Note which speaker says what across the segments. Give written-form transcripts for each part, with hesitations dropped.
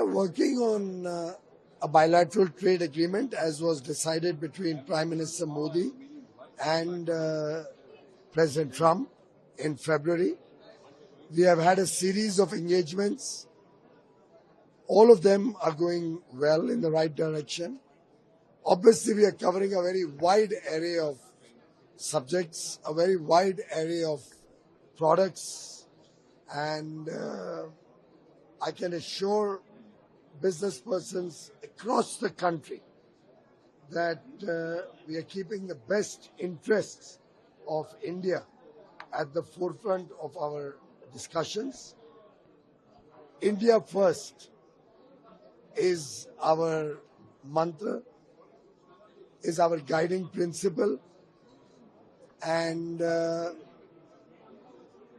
Speaker 1: are working on a bilateral trade agreement as was decided between Prime Minister Modi and President Trump in February. We have had a series of engagements. All of them are going well in the right direction. Obviously, we are covering a very wide array of subjects, a very wide array of products, and I can assure business persons across the country that we are keeping the best interests of India at the forefront of our discussions. India first is our mantra, is our guiding principle, and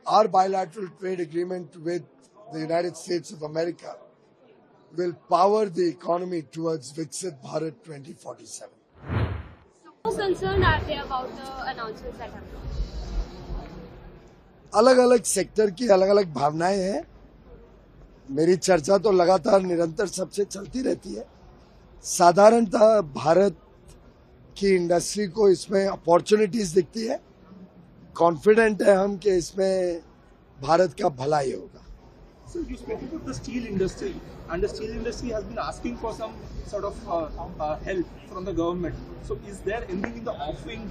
Speaker 1: our bilateral trade agreement with the United States of America will power the economy towards Viksit Bharat 2047.
Speaker 2: How concerned are they about the announcements that have come?
Speaker 1: अलग अलग sector की अलग अलग भावनाएं हैं. मेरी चर्चा तो लगातार निरंतर सबसे चलती रहती है. साधारणतः भारत की इंडस्ट्री को इसमें अपॉर्चुनिटीज दिखती है. कॉन्फिडेंट है हम कि इसमें भारत का भला ही होगा.
Speaker 3: So you spoke about the steel industry, and the steel industry has been asking for some sort of help from the government. So is there anything in the offing,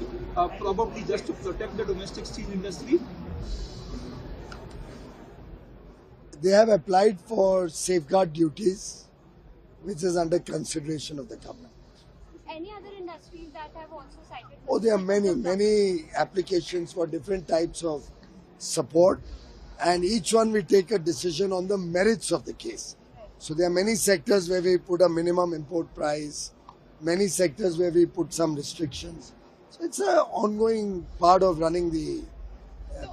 Speaker 3: probably just to protect the domestic steel industry?
Speaker 1: They have applied for safeguard duties, which is under consideration of the government.
Speaker 2: Any other industries that have also cited?
Speaker 1: Oh, there are many applications for different types of support, and each one we take a decision on the merits of the case. So there are many sectors where we put a minimum import price, many sectors where we put some restrictions. So it's an ongoing part of running the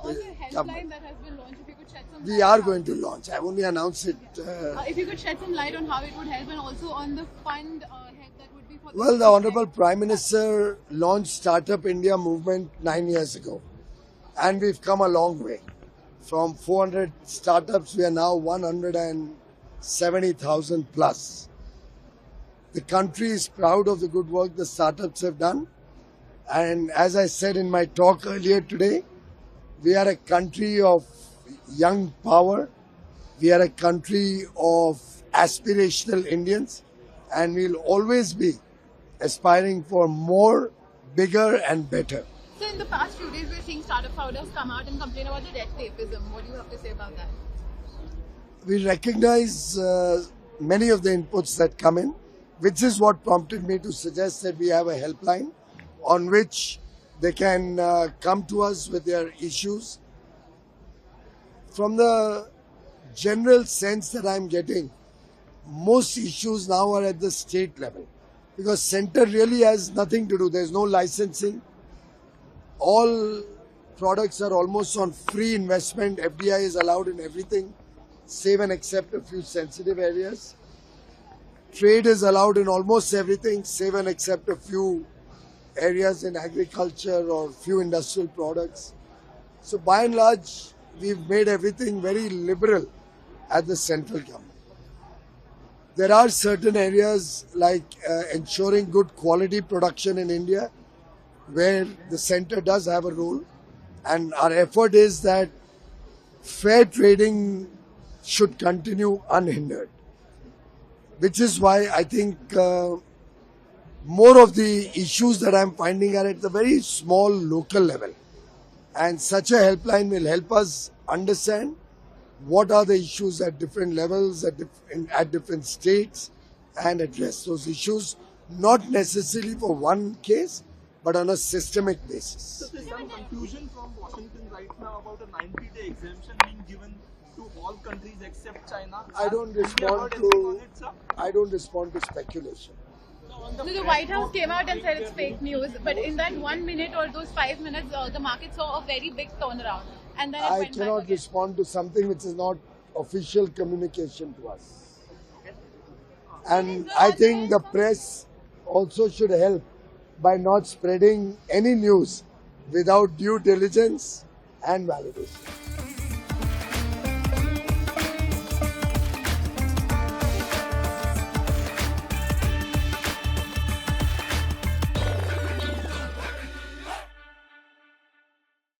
Speaker 4: on the helpline that has been launched, if you could shed some
Speaker 1: we
Speaker 4: light
Speaker 1: are
Speaker 4: on
Speaker 1: going to launch. I've only announced it.
Speaker 4: if you could shed some light on how it would help, and also on the fund help that would be for
Speaker 1: Well, the Honorable Prime Minister launched Startup India movement 9 years ago, and we've come a long way. From 400 startups, we are now 170,000 plus. The country is proud of the good work the startups have done, and as I said in my talk earlier today, we are a country of young power. We are a country of aspirational Indians, and we'll always be aspiring for more, bigger and better.
Speaker 4: So in the past few days, we're seeing startup founders come out and complain about the red tapeism. What do you have to say about that?
Speaker 1: We recognize many of the inputs that come in, which is what prompted me to suggest that we have a helpline on which they can come to us with their issues. From the general sense that I'm getting, most issues now are at the state level, because center really has nothing to do. There's no licensing. All products are almost on free investment. FDI is allowed in everything, save and except a few sensitive areas. Trade is allowed in almost everything, save and except a few areas in agriculture or few industrial products. So by and large, we've made everything very liberal at the central government. There are certain areas like ensuring good quality production in India, where the center does have a role, and our effort is that fair trading should continue unhindered, which is why I think more of the issues that I'm finding are at the very small local level, and such a helpline will help us understand what are the issues at different levels, at different states, and address those issues, not necessarily for one case, but on a systemic basis.
Speaker 3: So there's some confusion from Washington right now about a 90-day exemption being given to all countries except China.
Speaker 1: I don't respond to speculation.
Speaker 4: So the White House came out and said it's fake news, but in that 1 minute or those 5 minutes, the market saw a very big turnaround. And then it
Speaker 1: I
Speaker 4: went back
Speaker 1: cannot
Speaker 4: again.
Speaker 1: respond to something which is not official communication to us. And I think the press also should help by not spreading any news without due diligence and validation.